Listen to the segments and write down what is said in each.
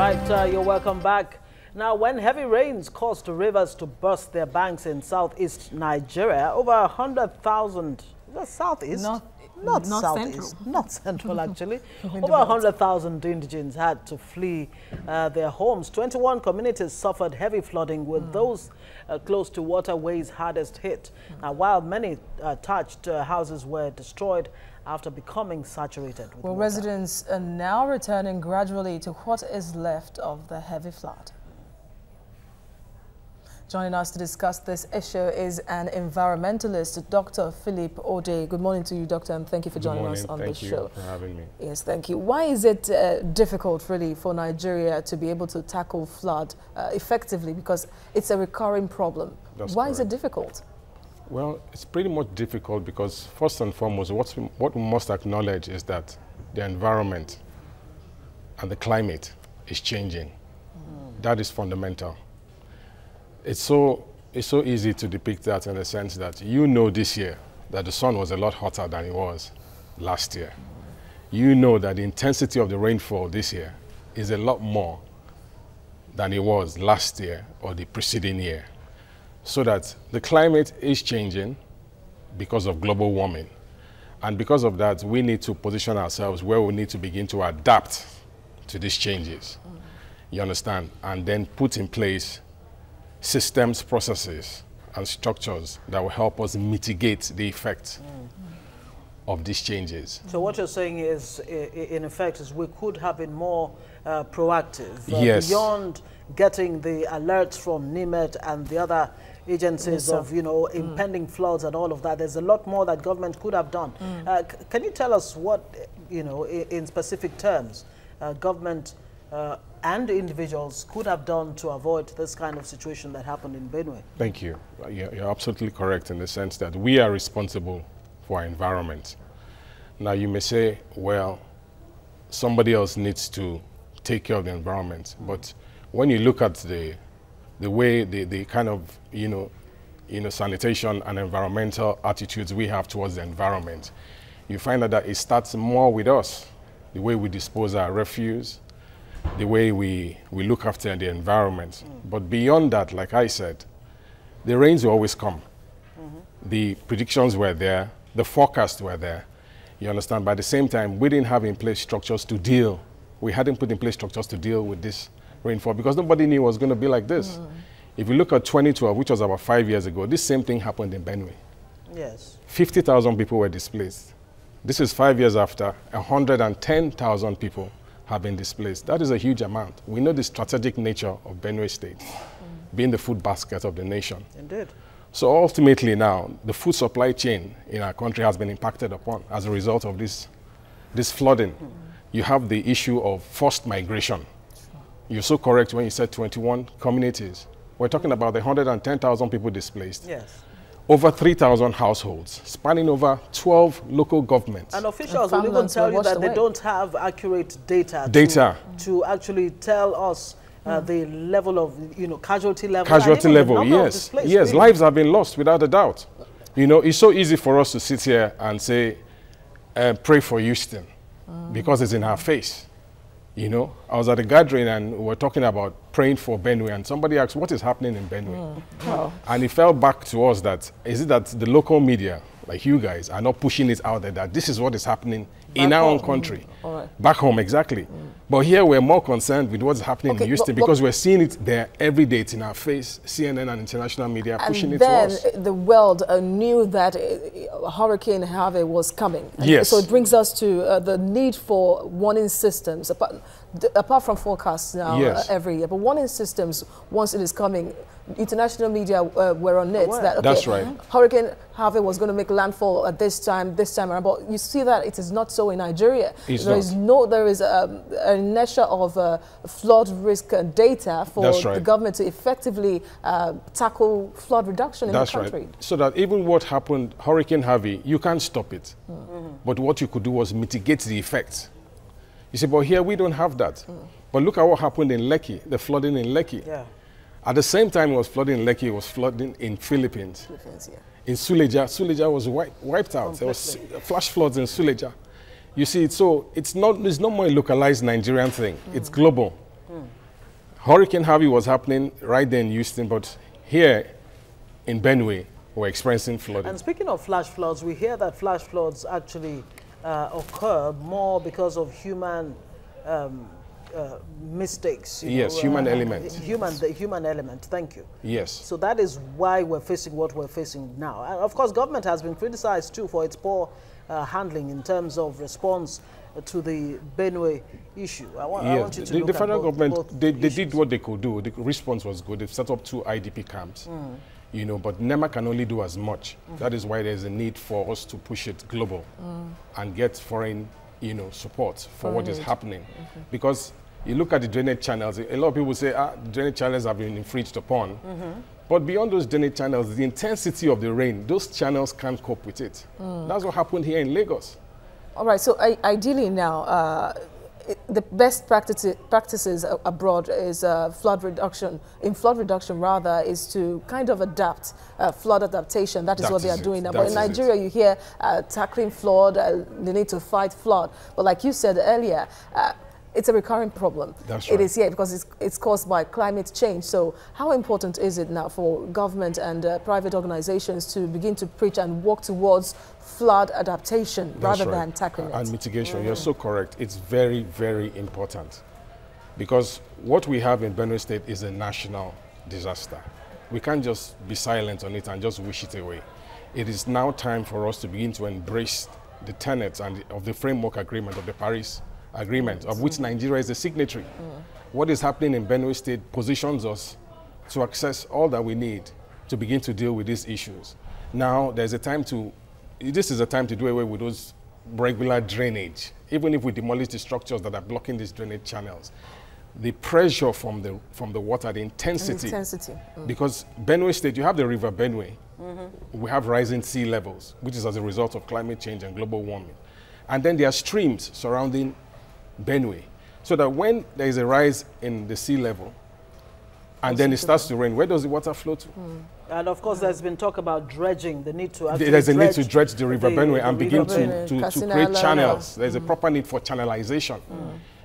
You're welcome back. Now, when heavy rains caused rivers to burst their banks in southeast Nigeria, over 100,000, southeast? Not southeast, central. not central actually. Over 100,000 indigents had to flee their homes. 21 communities suffered heavy flooding, with those close to waterways hardest hit. Now, while many thatched houses were destroyed after becoming saturated with water. Residents are now returning gradually to what is left of the heavy flood. Joining us to discuss this issue is an environmentalist, Dr. Philip Ode. Good morning to you, Doctor, and thank you for joining us on this show. Thank you for having me. Yes, thank you. Why is it difficult, really, for Nigeria to be able to tackle flood effectively? Because it's a recurring problem. Why is it difficult? Well, it's pretty much difficult because, first and foremost, what we must acknowledge is that the environment and the climate is changing. That is fundamental. It's so easy to depict that in the sense that this year that the sun was a lot hotter than it was last year. You know that the intensity of the rainfall this year is a lot more than it was last year or the preceding year. So that the climate is changing because of global warming. And because of that, we need to position ourselves where we need to begin to adapt to these changes. You understand? And then put in place systems, processes, and structures that will help us mitigate the effects of these changes. So what you're saying is, in effect, is we could have been more proactive. Yes. Beyond getting the alerts from NIMET and the other agencies of, impending floods and all of that. There's a lot more that government could have done. Can you tell us what, in specific terms, government and individuals could have done to avoid this kind of situation that happened in Benue? Thank you. You're absolutely correct in the sense that we are responsible for our environment. Now, you may say, well, somebody else needs to take care of the environment. But when you look at the way the kind of, sanitation and environmental attitudes we have towards the environment, you find that it starts more with us, the way we dispose our refuse, the way we look after the environment. But beyond that, like I said, the rains will always come. The predictions were there, the forecasts were there. You understand? But at the same time, we didn't have in place structures to deal. We hadn't put in place structures to deal with this rainfall because nobody knew it was going to be like this. If you look at 2012, which was about 5 years ago, this same thing happened in Benue. Yes. 50,000 people were displaced. This is 5 years after, 110,000 people have been displaced. That is a huge amount. We know the strategic nature of Benue State, being the food basket of the nation. Indeed. So ultimately now, the food supply chain in our country has been impacted upon as a result of this flooding. You have the issue of forced migration. You're so correct when you said 21 communities. We're talking about the 110,000 people displaced. Yes. Over 3,000 households, spanning over 12 local governments. And officials will even tell you that they don't have accurate data to actually tell us the level of, casualty level. Casualty level, yes. Yes, lives have been lost without a doubt. It's so easy for us to sit here and say, pray for Houston, because it's in our face. I was at a gathering and we were talking about praying for Benue, and somebody asked, what is happening in Benue? And it fell back to us that, is it that the local media, like you guys, are not pushing it out there that this is what is happening in our own country? Back home, exactly. But here we're more concerned with what's happening in Houston because we're seeing it there every day. It's in our face. CNN and international media are pushing it to us. And then the world knew that Hurricane Javi was coming. Yes. So it brings us to the need for warning systems, apart from forecasts now every year. But warning systems, once it is coming, international media were on it. That, okay, that's right. Hurricane Javi was going to make landfall at this time around. But you see that it is not so in Nigeria. There is an inertia of flood risk data for the government to effectively tackle flood reduction in the country. Right. So that even what happened, Hurricane Javi, you can't stop it. But what you could do was mitigate the effects. You see, but here we don't have that. But look at what happened in Lekki, the flooding in Lekki. Yeah. At the same time it was flooding in Lekki, it was flooding in Philippines. In Suleja, Suleja was wiped out. There was flash floods in Suleja. You see, so it's not more a localized Nigerian thing. It's global. Hurricane Harvey was happening right there in Houston, but here in Benue, we're experiencing flooding. And speaking of flash floods, we hear that flash floods actually occur more because of human mistakes. Yes, human element. The human element, thank you. Yes. So that is why we're facing what we're facing now. And of course, government has been criticized too for its poor handling in terms of response to the Benue issue. I want you to look the federal at government, they did what they could do. The response was good. They've set up 2 IDP camps. You know, but NEMA can only do as much. That is why there's a need for us to push it global and get foreign, you know, support for what is happening. Because you look at the drainage channels, a lot of people say, the drainage channels have been infringed upon. But beyond those drainage channels, the intensity of the rain, those channels can't cope with it. That's what happened here in Lagos. All right, so ideally now, the best practices abroad is flood reduction. In flood reduction, rather, is to kind of adapt flood adaptation. That is what they are doing now. But in Nigeria, you hear tackling flood, the need to fight flood. But like you said earlier, it's a recurring problem. That's right. It is, because it's caused by climate change. So how important is it now for government and private organizations to begin to preach and work towards flood adaptation rather than tackling it? And mitigation, you're so correct. It's very, very important. Because what we have in Benue State is a national disaster. We can't just be silent on it and just wish it away. It is now time for us to begin to embrace the tenets of the framework agreement of the Paris Agreement, of which Nigeria is a signatory. What is happening in Benue State positions us to access all that we need to begin to deal with these issues. Now, this is a time to do away with those regular drainage. Even if we demolish the structures that are blocking these drainage channels, the pressure from the water, the intensity. Because Benue State, you have the river Benue. We have rising sea levels, which is as a result of climate change and global warming. And then there are streams surrounding Benue, so that when there is a rise in the sea level and then it starts to rain, where does the water flow to? And of course, there's been talk about dredging, the need to there's a need to dredge the river Benue and begin to create channels. There's a proper need for channelization,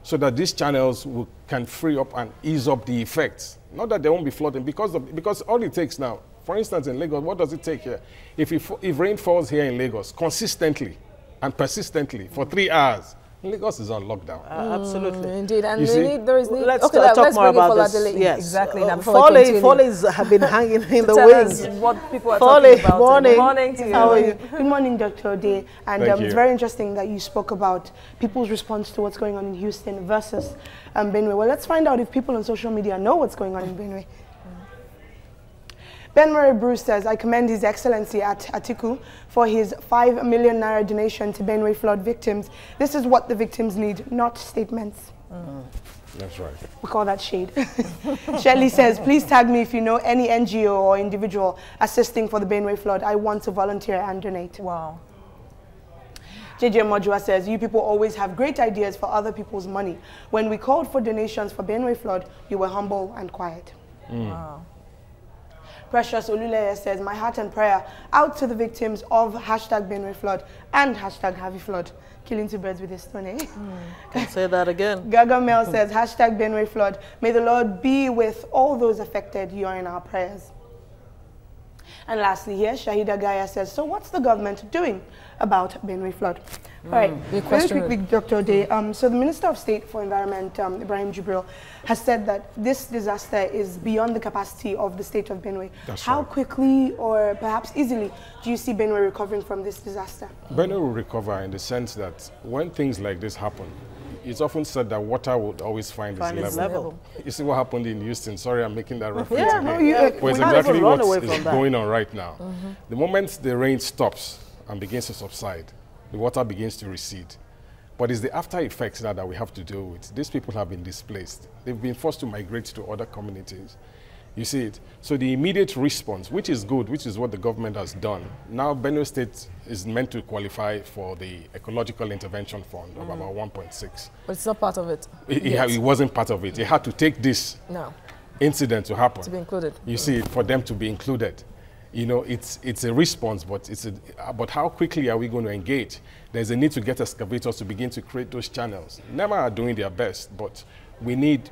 so that these channels can free up and ease up the effects. Not that they won't be flooding, because all it takes now, for instance, in Lagos, what does it take here? If rain falls here in Lagos consistently and persistently for 3 hours, Lagos is on lockdown. Absolutely. Indeed. And let's talk more about this. Yes. Exactly. Follies have been hanging in the wings. What people are talking about. Morning. Good morning to you. How are you? Good morning, Dr. Ode. And it's very interesting that you spoke about people's response to what's going on in Houston versus Benue. Well, let's find out if people on social media know what's going on in Benue. Benue Bruce says, I commend His Excellency at Atiku for his 5 million naira donation to Benue flood victims. This is what the victims need, not statements. That's right. We call that shade. Shelley says, please tag me if you know any NGO or individual assisting for the Benue flood. I want to volunteer and donate. Wow. JJ Mojua says, you people always have great ideas for other people's money. When we called for donations for Benue flood, you were humble and quiet. Wow. Precious Oluleye says, my heart and prayer out to the victims of #Benue flood and #Harvey flood. Killing 2 birds with a stone, eh? Can say that again. Gaga Mel says, #Benue flood. May the Lord be with all those affected. You are in our prayers. And lastly here, Shahida Gaya says, so what's the government doing about Benue flood? All right, very quickly, Dr. Ode. So the Minister of State for Environment, Ibrahim Jibril, has said that this disaster is beyond the capacity of the state of Benue. How quickly or perhaps easily do you see Benue recovering from this disaster? Benue will recover in the sense that when things like this happen, it's often said that water would always find its level. You see what happened in Houston. Sorry, I'm making that reference again. But it's exactly what is going on right now. The moment the rain stops and begins to subside, the water begins to recede. But it's the after effects now that we have to deal with. These people have been displaced. They've been forced to migrate to other communities. You see it? So the immediate response, which is good, which is what the government has done. Now Benue State is meant to qualify for the Ecological Intervention Fund of about 1.6. But it's not part of it. It wasn't part of it. It had to take this incident to happen. To be included. You see, for them to be included. You know, it's a response, but but how quickly are we going to engage? There's a need to get excavators to begin to create those channels. NEMA are doing their best, but we need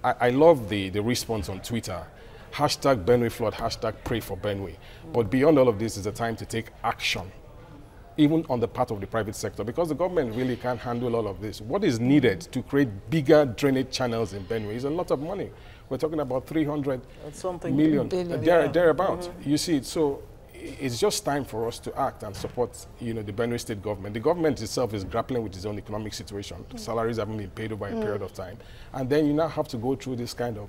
I love the response on Twitter. Hashtag Benue flood, hashtag pray for Benue. But beyond all of this is a time to take action, even on the part of the private sector, because the government really can't handle all of this. What is needed to create bigger drainage channels in Benue is a lot of money. We're talking about 300 million, thereabout. You see it. So it's just time for us to act and support, you know, the Benue state government. The government itself is grappling with its own economic situation. Salaries haven't been paid over a period of time. And then you now have to go through this kind of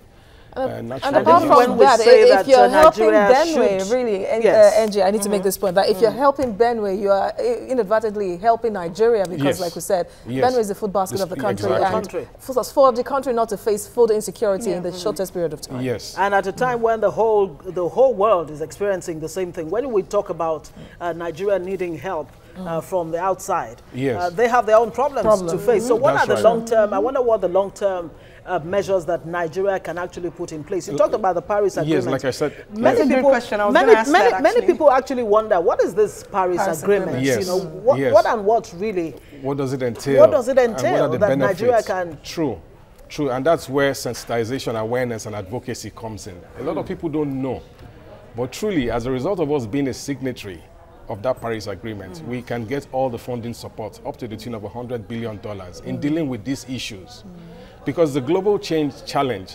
and apart from that, if you're helping Benue, really, NG, I need to make this point, that if you're helping Benue, you are inadvertently helping Nigeria, because like we said, Benue is the food basket of the country, and for the country not to face food insecurity in the shortest period of time. Yes. And at a time when the whole world is experiencing the same thing, when we talk about Nigeria needing help from the outside, they have their own problems to face. So what are the long-term, I wonder what the long-term measures that Nigeria can actually put in place. You talked about the Paris Agreement. Yes, like I said. Many people actually wonder, what is this Paris Agreement? Yes. You know, what and what really? What does it entail? What does it entail that benefits? Nigeria can? True. And that's where sensitization, awareness, and advocacy comes in. A lot of people don't know. But truly, as a result of us being a signatory of that Paris Agreement, we can get all the funding support up to the tune of $100 billion in dealing with these issues. Because the global change challenge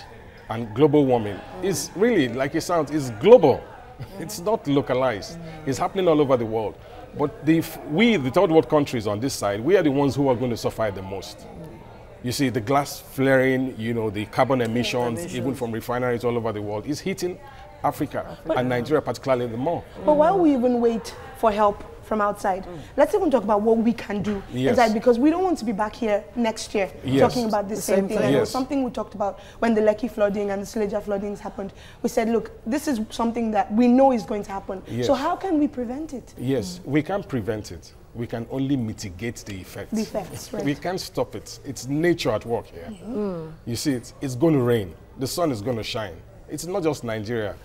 and global warming is really, like it sounds, is global. It's not localized. It's happening all over the world. But the third world countries on this side, we are the ones who are going to suffer the most. You see, the glass flaring, you know, the carbon emissions, even from refineries all over the world, is hitting Africa and Nigeria particularly the more. But why we even wait for help from outside? Let's even talk about what we can do inside, because we don't want to be back here next year talking about the same thing. And it was something we talked about when the Lekki flooding and the Silesia floodings happened. We said, look, this is something that we know is going to happen. So how can we prevent it? Yes, we can't prevent it. We can only mitigate the effects. The effects, right. We can't stop it. It's nature at work here. You see, it's going to rain. The sun is going to shine. It's not just Nigeria.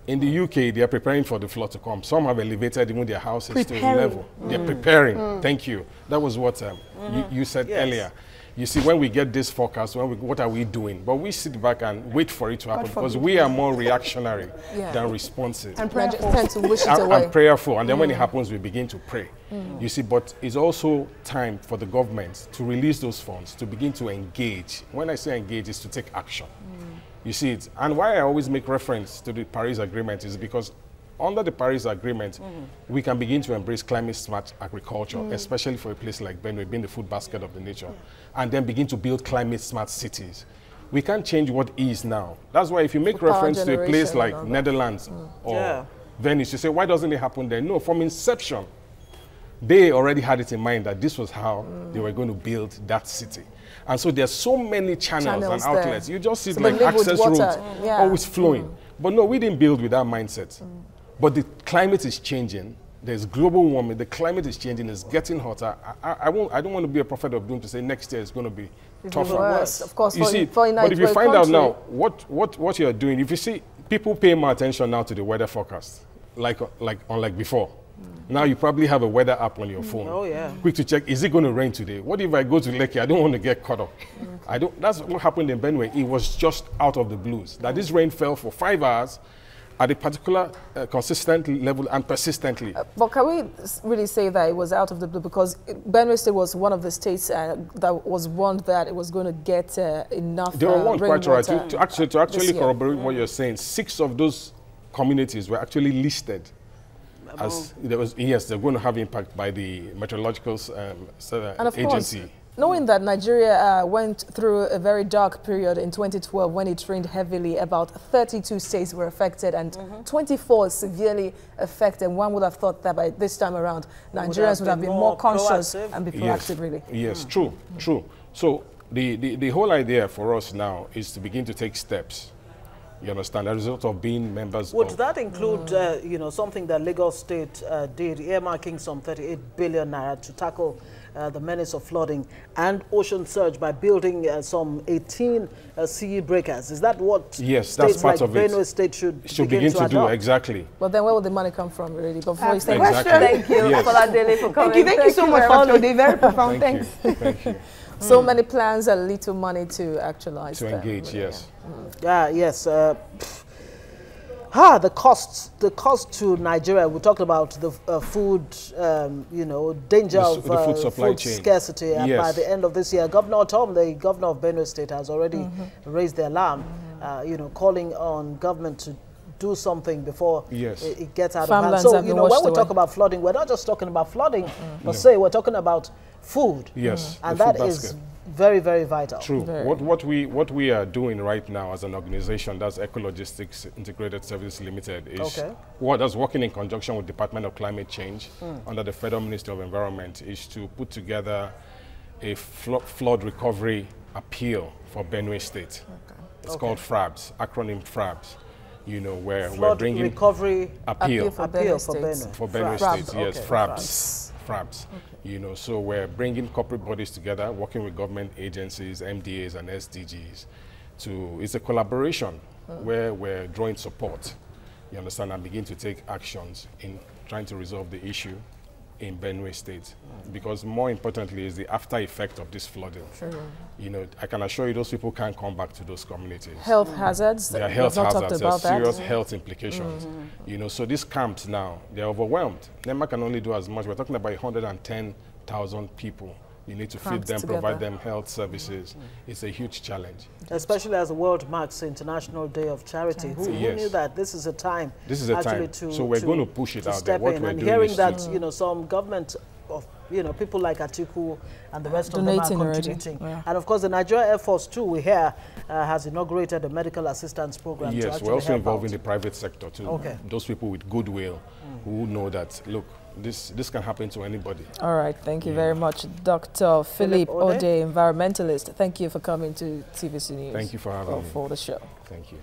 In the UK, they are preparing for the flood to come. Some have elevated even their houses to a level. They're preparing. Thank you. That was what you said earlier. You see, when we get this forecast, what are we doing? But we sit back and wait for it to happen, because we are more reactionary than responsive. And prayerful. Tend to wish it away. And prayerful. And then when it happens, we begin to pray. You see, but it's also time for the government to release those funds, to begin to engage. When I say engage, it's to take action. You see it. And why I always make reference to the Paris Agreement is because under the Paris Agreement, we can begin to embrace climate-smart agriculture, especially for a place like Benue, being the food basket of the nature, and then begin to build climate-smart cities. We can't change what is now. That's why if you make reference to a place like Netherlands or Venice, you say, why doesn't it happen there? No, from inception, they already had it in mind that this was how they were going to build that city. And so there's so many channels and outlets. You just see like access roads always flowing. But no, we didn't build with that mindset. But the climate is changing. There's global warming. The climate is changing. It's getting hotter. I don't want to be a prophet of doom to say next year is going to be tougher. Worse, of course. You see, but if you find out now what you're doing, if you see people pay more attention now to the weather forecast, unlike before. Now you probably have a weather app on your phone. Oh yeah. Quick to check, is it going to rain today? What if I go to Lekki? I don't want to get caught up. That's what happened in Benue. It was just out of the blues. That this rain fell for 5 hours at a particular consistent level and persistently. But can we really say that it was out of the blue? Because Benue State was one of the states that was warned that it was going to get enough They were warned, quite right. To actually corroborate what you're saying, 6 of those communities were actually listed as they're going to have impact by the meteorological agency. Course, knowing that Nigeria went through a very dark period in 2012 when it rained heavily, about 32 states were affected and 24 severely affected. One would have thought that by this time around, Nigerians would have been more conscious and be proactive, really. Yes, true. So the whole idea for us now is to begin to take steps. You understand, as a result of being members Would that include, you know, something that Lagos State did, earmarking some 38 billion naira to tackle the menace of flooding and ocean surge by building some 18 CE breakers? Is that what that's part like of it. Benue State should begin to do? Exactly. But then where would the money come from, really? Before you say Thank you, Foladele, for coming. Thank you so much for today. Very profound. Thanks. Thank you. So many plans and little money to actualize to engage, yes. Yes. The cost to Nigeria. We talked about the food, you know, danger of food supply food chain scarcity. And by the end of this year, Governor Tom, the governor of Benue State, has already raised the alarm, you know, calling on government to do something before it gets out of hand. So, you know, when we talk about flooding, we're not just talking about flooding per se, we're talking about food. Yes. And that is very, very vital. True. What we are doing right now as an organization, that's Ecologistics Integrated Services Limited, is that's working in conjunction with Department of Climate Change under the Federal Ministry of Environment, is to put together a flood recovery appeal for Benue State. It's called FRABS, acronym FRABS. You know, where we're bringing recovery appeal for Benue State. For Benue State, yes, FRABS. You know, so we're bringing corporate bodies together, working with government agencies, MDAs and SDGs. It's a collaboration where we're drawing support, you understand, and begin to take actions in trying to resolve the issue in Benue State. Because more importantly is the after effect of this flooding. You know, I can assure you those people can't come back to those communities. Health hazards. There are health hazards, there are serious health implications. You know, so these camps now, they're overwhelmed. NEMA can only do as much. We're talking about 110,000 people. You need to feed them, provide them health services. It's a huge challenge. Especially as the world marks International Day of Charity. Who knew that this is a time? This is a time. So we're going to push it out there. What we're doing hearing that, you know, some government of, you know, people like Atiku and the rest of them are contributing. And of course, the Nigeria Air Force too, we hear, has inaugurated a medical assistance program. Yes, we're also involving the private sector too. Those people with goodwill who know that, look, this can happen to anybody. All right, thank you very much, Dr. Philip Ode, environmentalist. Thank you for coming to TVC News. Thank you for having me. For the show. Thank you.